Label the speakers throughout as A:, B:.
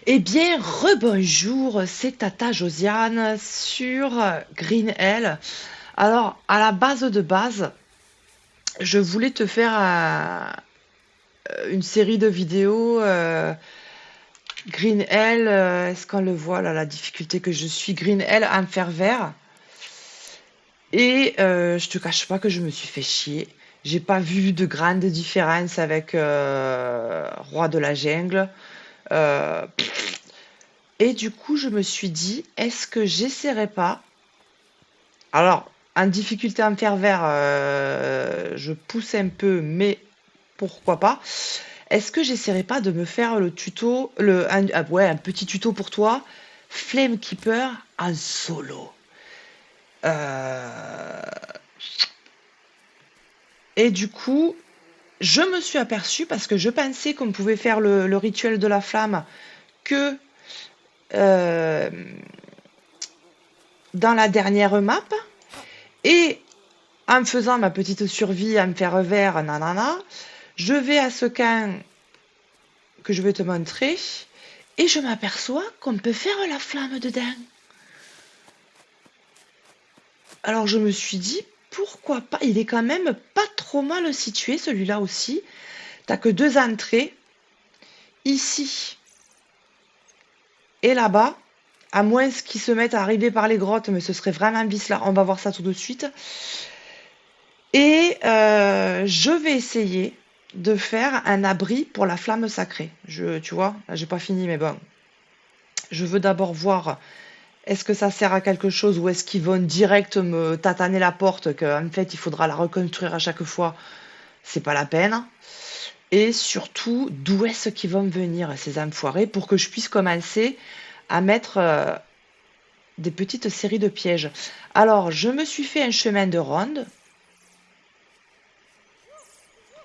A: Eh bien, rebonjour, c'est Tata Josiane sur Green Hell. Alors, à la base de base, je voulais te faire une série de vidéos Green Hell. Est-ce qu'on le voit là, la difficulté que je suis? Green Hell en fer vert. Et je te cache pas que je me suis fait chier. J'ai pas vu de grande différence avec Roi de la Jungle. Euh, et du coup, je me suis dit, est-ce que j'essaierai pas. Alors, en difficulté en fer vert, je pousse un peu, mais pourquoi pas. Est-ce que j'essaierai pas de me faire le tuto, ouais, un petit tuto pour toi, Flame Keeper en solo. Euh, et du coup, je me suis aperçue parce que je pensais qu'on pouvait faire le rituel de la flamme que euh, dans la dernière map. Et en faisant ma petite survie à me faire vert, nanana, je vais à ce camp que je vais te montrer et je m'aperçois qu'on peut faire la flamme dedans. Alors je me suis dit, pourquoi pas? Il est quand même pas trop mal situé celui-là aussi. T'as que deux entrées, ici et là-bas, à moins qu'ils se mettent à arriver par les grottes, mais ce serait vraiment bis là. On va voir ça tout de suite. Et je vais essayer de faire un abri pour la flamme sacrée. Tu vois, là, j'ai pas fini, mais bon. Je veux d'abord voir est-ce que ça sert à quelque chose ou est-ce qu'ils vont direct me tataner la porte, qu'en fait il faudra la reconstruire à chaque fois. C'est pas la peine. Et surtout, d'où est-ce qu'ils vont me venir, ces enfoirés, pour que je puisse commencer à mettre des petites séries de pièges. Alors, je me suis fait un chemin de ronde.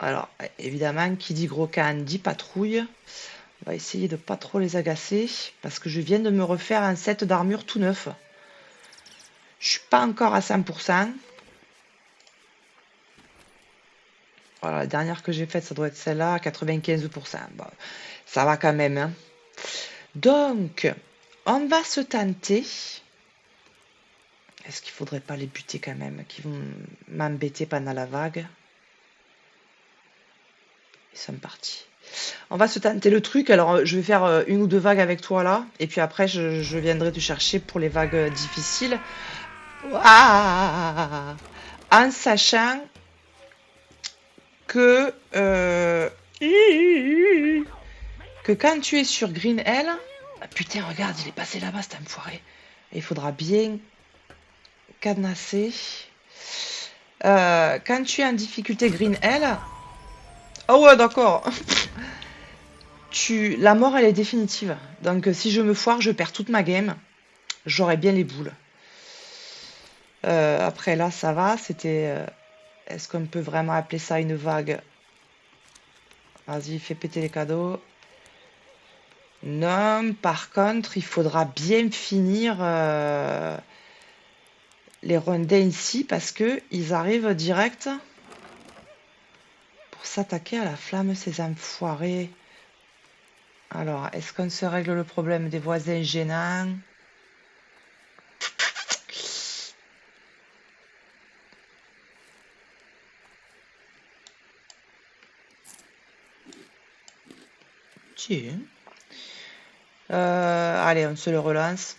A: Alors, évidemment, qui dit gros can dit patrouille. On va essayer de pas trop les agacer parce que je viens de me refaire un set d'armure tout neuf. Je suis pas encore à 100%. Voilà, la dernière que j'ai faite, ça doit être celle-là, à 95%. Bon, ça va quand même, hein. Donc, on va se tenter. Est-ce qu'il faudrait pas les buter quand même, qui vont m'embêter pendant la vague? Ils sont partis. On va se tenter le truc. Alors, je vais faire une ou deux vagues avec toi là. Et puis après, je viendrai te chercher pour les vagues difficiles. Ah, en sachant que, que quand tu es sur Green Hell, ah, putain, regarde, il est passé là-bas, cet enfoiré. Et il faudra bien cadenasser. Quand tu es en difficulté Green Hell, ah ouais, d'accord. La mort, elle est définitive. Donc, si je me foire, je perds toute ma game. J'aurais bien les boules. Après, là, ça va. C'était. Est-ce qu'on peut vraiment appeler ça une vague? Vas-y, fais péter les cadeaux. Non, par contre, il faudra bien finir les rondins ici parce que ils arrivent direct pour s'attaquer à la flamme, ces enfoirés. Alors, est-ce qu'on se règle le problème des voisins gênants? Tiens. Allez, on se le relance.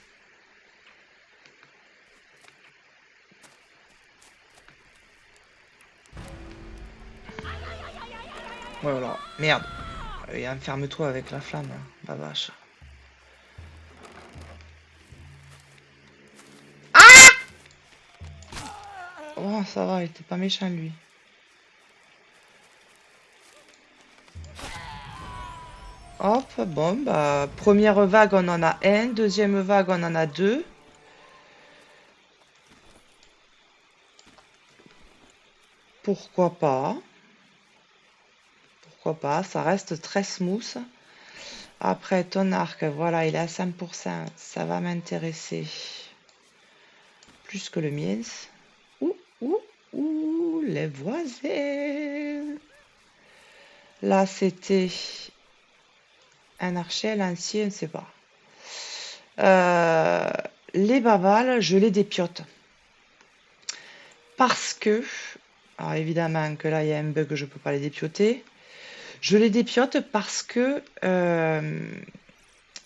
A: Voilà. Merde. Allez, enferme-toi avec la flamme, hein, la vache. Oh, ça va, il était pas méchant, lui. Hop, bon, bah, première vague, on en a un. Deuxième vague, on en a deux. Pourquoi pas? Pourquoi pas? Ça reste très smooth. Après, ton arc, voilà, il est à 100%. Ça va m'intéresser plus que le mien. Ouh, ouh, ouh, les voisins. Là, c'était Un archer, un lancier, on ne sait pas. Euh, les bavales, je les dépiote. Parce que, alors évidemment que là, il y a un bug, je ne peux pas les dépioter. Je les dépiote parce que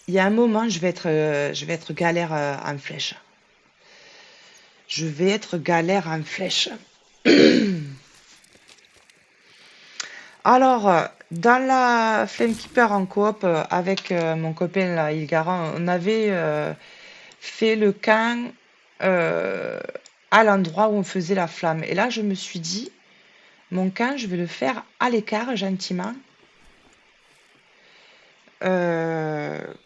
A: il y a un moment, je vais être galère en flèche. Je vais être galère en flèche. Alors, dans la Flamekeeper en coop, avec mon copain là, Ilgaran, on avait fait le camp euh, à l'endroit où on faisait la flamme. Et là, je me suis dit, mon camp, je vais le faire à l'écart, gentiment.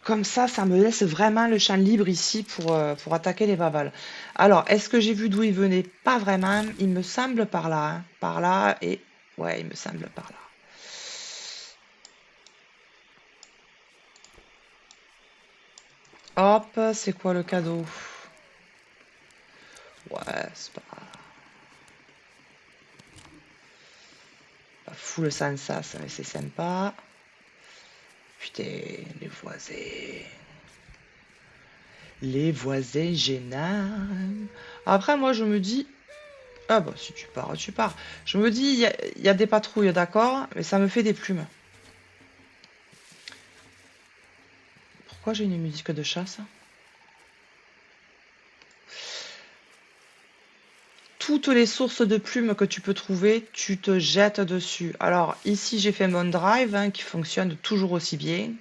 A: Comme ça me laisse vraiment le champ libre ici pour attaquer les bavales. Alors, est-ce que j'ai vu d'où ils venaient? Pas vraiment. Il me semble par là, hein. Par là, et ouais, il me semble par là. Hop, c'est quoi le cadeau? Ouais, c'est pas full sans ça, mais c'est sympa. Putain, les voisins. Les voisins gênants. Après, moi, je me dis, ah bah si tu pars, tu pars. Je me dis, il y a des patrouilles, d'accord, mais ça me fait des plumes. Pourquoi j'ai une musique de chasse? Toutes les sources de plumes que tu peux trouver, tu te jettes dessus. Alors ici, j'ai fait mon drive hein, qui fonctionne toujours aussi bien.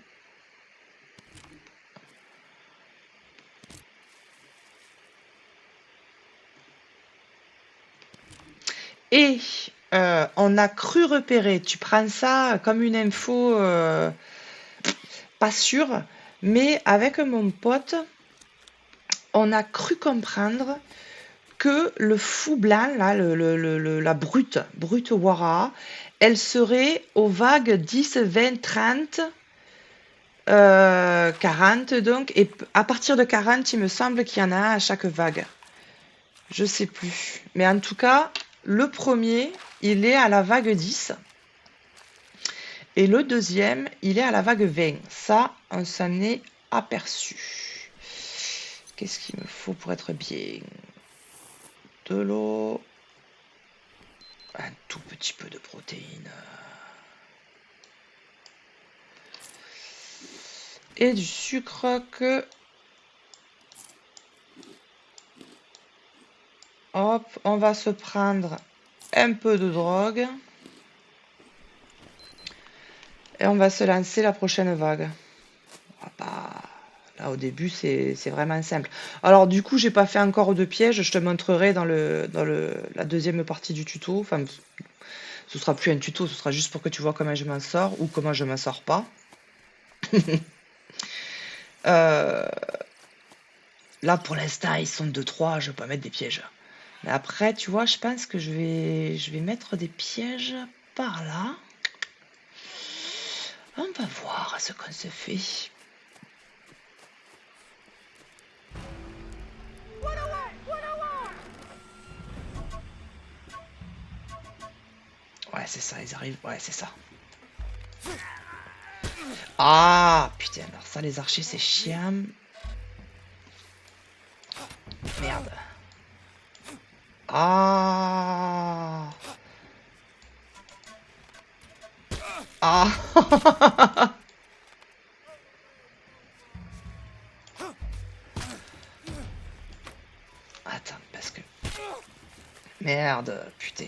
A: Et on a cru repérer, tu prends ça comme une info pas sûre, mais avec mon pote, on a cru comprendre que le fou blanc, là, la brute Wara, elle serait aux vagues 10, 20, 30, 40 donc, et à partir de 40, il me semble qu'il y en a à chaque vague. Je sais plus. Mais en tout cas, le premier, il est à la vague 10. Et le deuxième, il est à la vague 20. Ça, on s'en est aperçu. Qu'est-ce qu'il me faut pour être bien? De l'eau. Un tout petit peu de protéines. Et du sucre que... Hop, on va se prendre un peu de drogue. Et on va se lancer la prochaine vague. Là, au début, c'est vraiment simple. Alors, du coup, j'ai pas fait encore de piège. Je te montrerai dans la deuxième partie du tuto. Enfin, ce sera plus un tuto, ce sera juste pour que tu vois comment je m'en sors ou comment je m'en sors pas. Là, pour l'instant, ils sont 2-3, je vais pas mettre des pièges. Mais après, tu vois, je pense que je vais mettre des pièges par là. On va voir ce qu'on se fait. Ouais, c'est ça, ils arrivent. Ouais, c'est ça. Ah, putain, alors ça, les archers, c'est chiant. Merde. Ah. Ah. Attends, parce que... Merde, putain.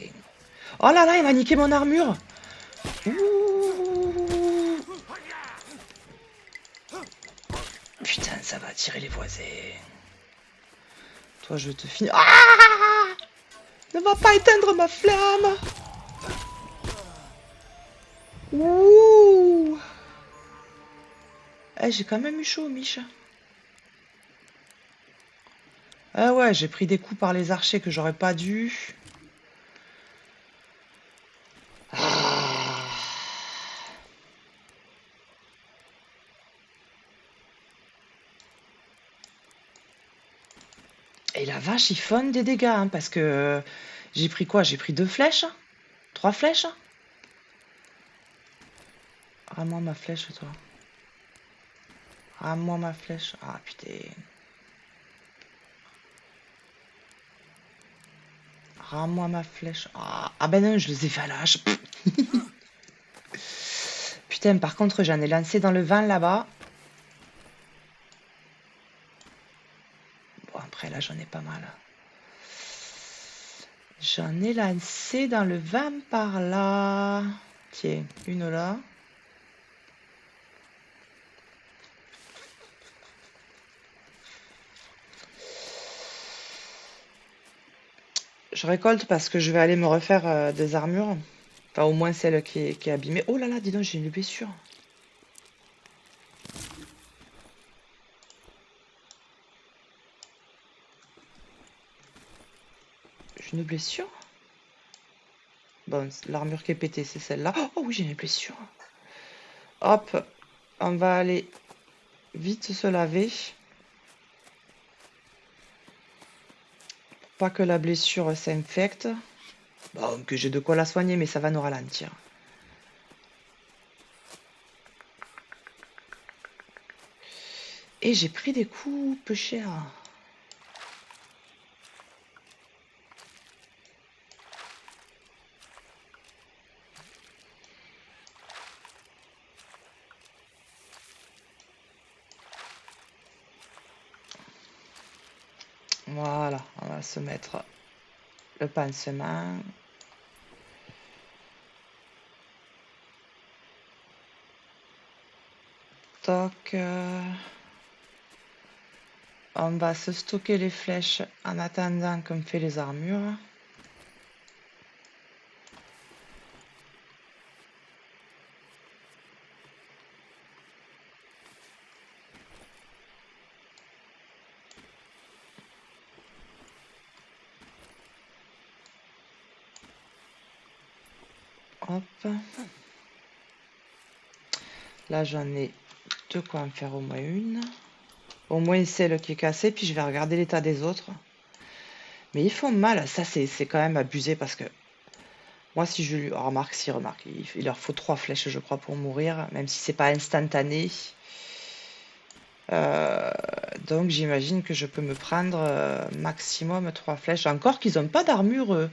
A: Oh là là, il m'a niqué mon armure. Ouh. Putain, ça va attirer les voisins. Toi, je te finis. Ah! Ne va pas éteindre ma flamme. Ouh. Eh, j'ai quand même eu chaud, Micha. Ah ouais, j'ai pris des coups par les archers que j'aurais pas dû. Ah. Et la vache, il fonne des dégâts, hein, parce que j'ai pris quoi? J'ai pris 2 flèches? 3 flèches? Rends-moi ma flèche, toi. Rends-moi ma flèche. Ah putain. Rends-moi ma flèche. Ah ben non, je les ai fait à l'âge. Putain, par contre, j'en ai lancé dans le vent là-bas. Bon, après là, j'en ai pas mal. J'en ai lancé dans le vent par là. Tiens, une là. Je récolte parce que je vais aller me refaire des armures. Enfin, au moins celle qui est abîmée. Oh là là, dis donc, j'ai une blessure. J'ai une blessure. Bon, l'armure qui est pétée, c'est celle-là. Oh oui, j'ai une blessure. Hop, on va aller vite se laver. Pour pas que la blessure s'infecte. Bon, que j'ai de quoi la soigner, mais ça va nous ralentir. Et j'ai pris des coups peu chers. Voilà, on va se mettre le pansement. Toc. On va se stocker les flèches en attendant qu'on fait les armures. Hop. Là, j'en ai de quoi en faire au moins une. Au moins celle qui est cassée, puis je vais regarder l'état des autres. Mais ils font mal, ça c'est quand même abusé parce que moi si je lui... Oh, remarque, il leur faut 3 flèches je crois pour mourir, même si c'est pas instantané. Euh, donc j'imagine que je peux me prendre maximum 3 flèches. Encore qu'ils ont pas d'armure eux.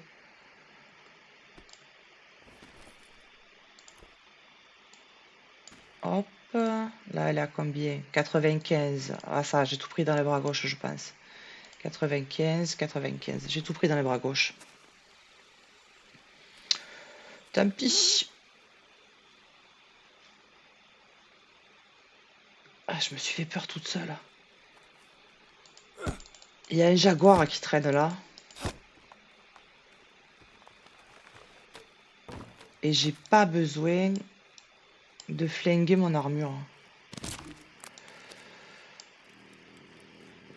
A: Hop, là elle est à combien? 95. Ah ça, j'ai tout pris dans les bras gauche je pense. 95, 95. J'ai tout pris dans les bras gauche. Tant pis. Ah, je me suis fait peur toute seule. Il y a un jaguar qui traîne là. Et j'ai pas besoin de flinguer mon armure.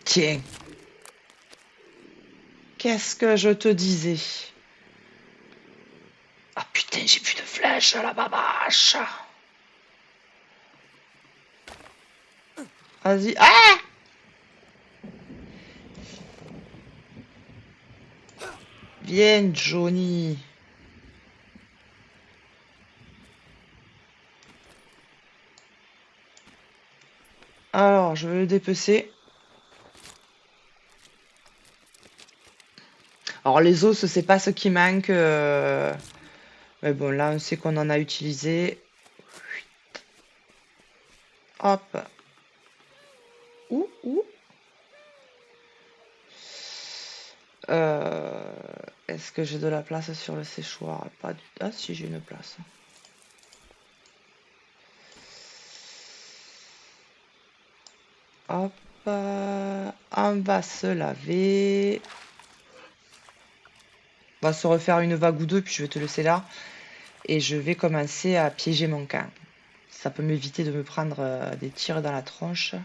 A: Tiens. Qu'est-ce que je te disais? Ah putain, j'ai plus de flèches à la babache. Vas-y. Ah! Viens, Johnny. Alors, je vais le dépecer. Alors, les os, c'est pas ce qui manque. Mais bon, là, on sait qu'on en a utilisé. Hop. Ouh. Euh, Est-ce que j'ai de la place sur le séchoir? Pas du... Ah si, j'ai une place. Hop. On va se laver. On va se refaire une vague ou deux, puis je vais te laisser là. Et je vais commencer à piéger mon camp. Ça peut m'éviter de me prendre des tirs dans la tronche.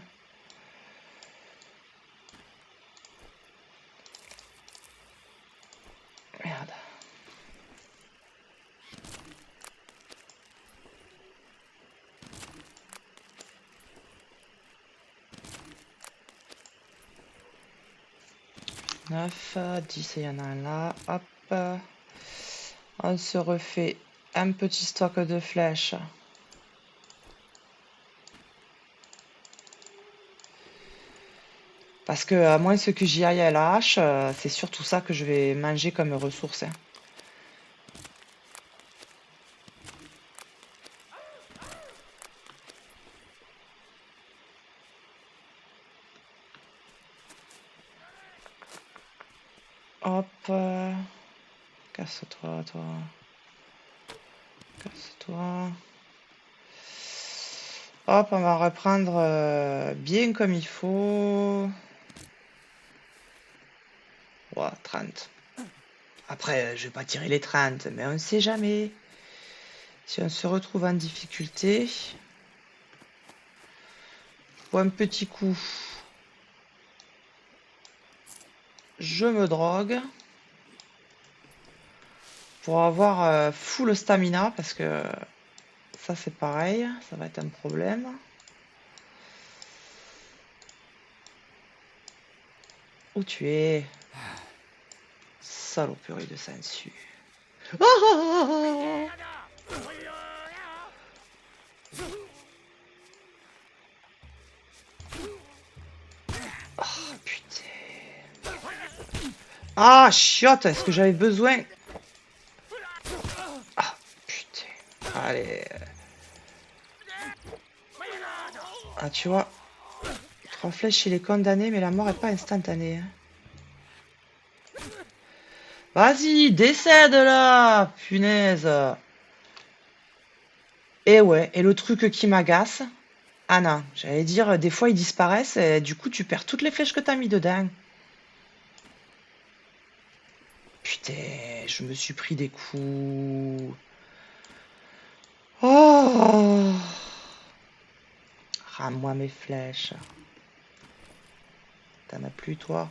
A: Merde. Neuf, 10 et il y en a un là. Hop. On se refait un petit stock de flèches. Parce que à moins que j'y aille à la hache, c'est surtout ça que je vais manger comme ressource, hein. Hop, casse-toi, toi. Casse-toi. Hop, on va reprendre bien comme il faut. Ouah, 30. Après, je vais pas tirer les 30, mais on ne sait jamais. Si on se retrouve en difficulté, ou un petit coup, je me drogue pour avoir full stamina, parce que ça c'est pareil, ça va être un problème. Où tu es? Saloperie de sangsue. Ah, putain. Ah, chiotte, est-ce que j'avais besoin? Ah, putain. Allez. Ah, tu vois, 3 flèches, il est condamné, mais la mort est pas instantanée, hein. Vas-y, décède là! Punaise! Et ouais, et le truc qui m'agace. Ah non, j'allais dire, des fois ils disparaissent, et du coup tu perds toutes les flèches que t'as mis dedans. Putain, je me suis pris des coups. Oh! Rends-moi mes flèches. T'en as plus, toi?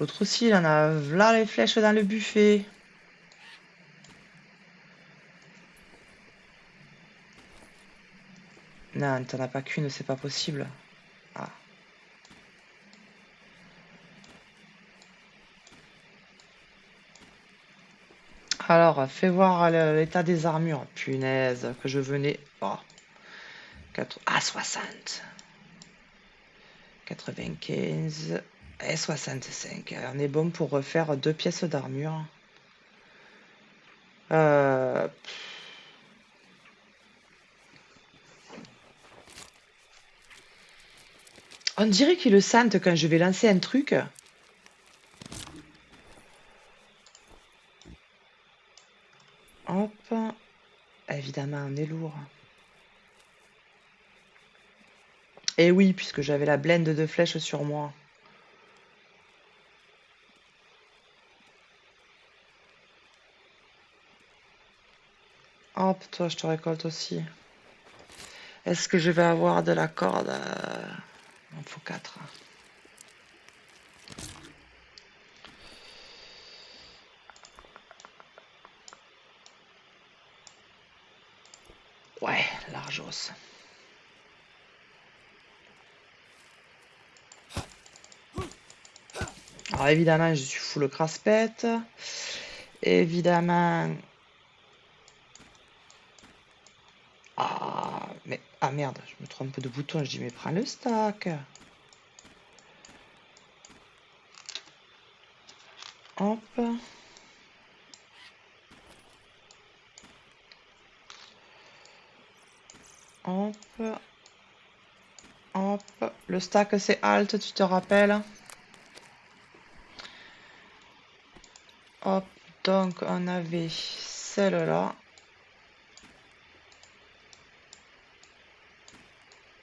A: L'autre aussi, il en a là les flèches dans le buffet. Non, t'en as pas qu'une, c'est pas possible. Ah. Alors, fais voir l'état des armures. Punaise, que je venais. Oh, 60. 95 et 65. On est bon pour refaire 2 pièces d'armure. Euh, On dirait qu'ils le sentent quand je vais lancer un truc. Hop. Évidemment, on est lourd. Et oui, puisque j'avais la blende de flèches sur moi. Hop, toi, je te récolte aussi. Est-ce que je vais avoir de la corde? Il en faut 4. Ouais, largos. Alors évidemment, je suis full craspette. Évidemment. Ah, mais. Ah merde, je me trompe de bouton. Je dis, mais prends le stack. Hop. Hop. Hop. Le stack, c'est alt, tu te rappelles? Hop. Donc, on avait celle-là.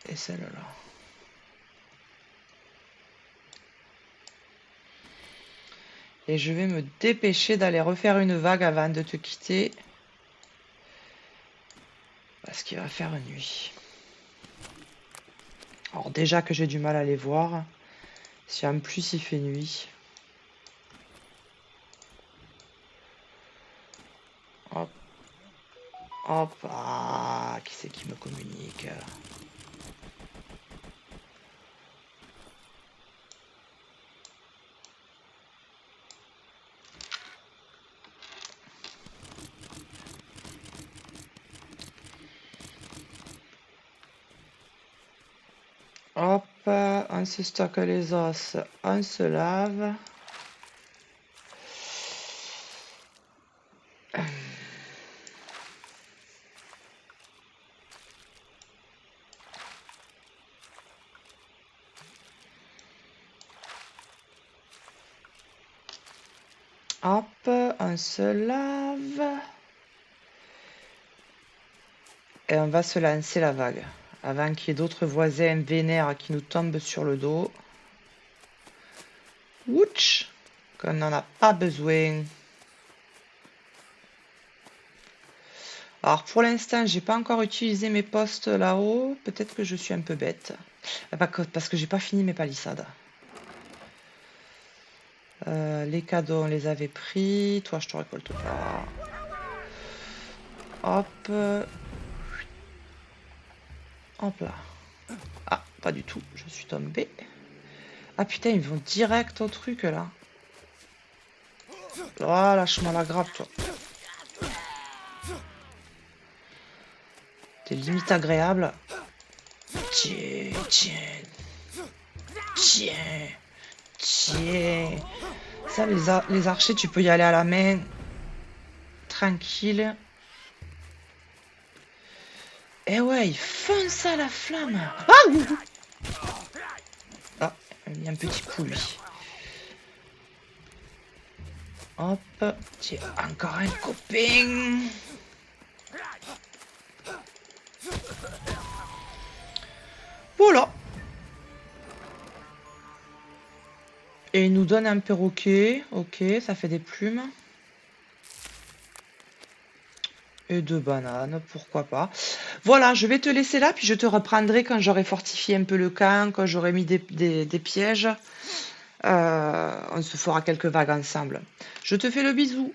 A: Et celle-là. Et je vais me dépêcher d'aller refaire une vague avant de te quitter. Parce qu'il va faire nuit. Alors déjà que j'ai du mal à les voir. Si en plus il fait nuit. Hop. Hop. Ah, qui c'est qui me communique? Hop. on se stocke les os, on se lave. Hop, on se lave. Et on va se lancer la vague. Avant qu'il y ait d'autres voisins vénères qui nous tombent sur le dos. Ouch! Qu'on n'en a pas besoin. Alors pour l'instant, j'ai pas encore utilisé mes postes là-haut. Peut-être que je suis un peu bête. Parce que j'ai pas fini mes palissades. Les cadeaux, on les avait pris. Toi, je te récolte pas. Hop. Hop là. Ah, pas du tout. Je suis tombée. Ah putain, ils vont direct au truc là. Oh, lâche-moi la grappe, toi. T'es limite agréable. Tiens, tiens. Tiens. Tiens. Ça, les archers, tu peux y aller à la main. Tranquille. Eh ouais, ils foncent à la flamme. Ah, il y a un petit coup, lui. Hop. Tiens, encore un copain. Voilà. Et il nous donne un perroquet. Ok, ça fait des plumes. Et 2 bananes, pourquoi pas. Voilà, je vais te laisser là, puis je te reprendrai quand j'aurai fortifié un peu le camp, quand j'aurai mis des pièges. On se fera quelques vagues ensemble. Je te fais le bisou.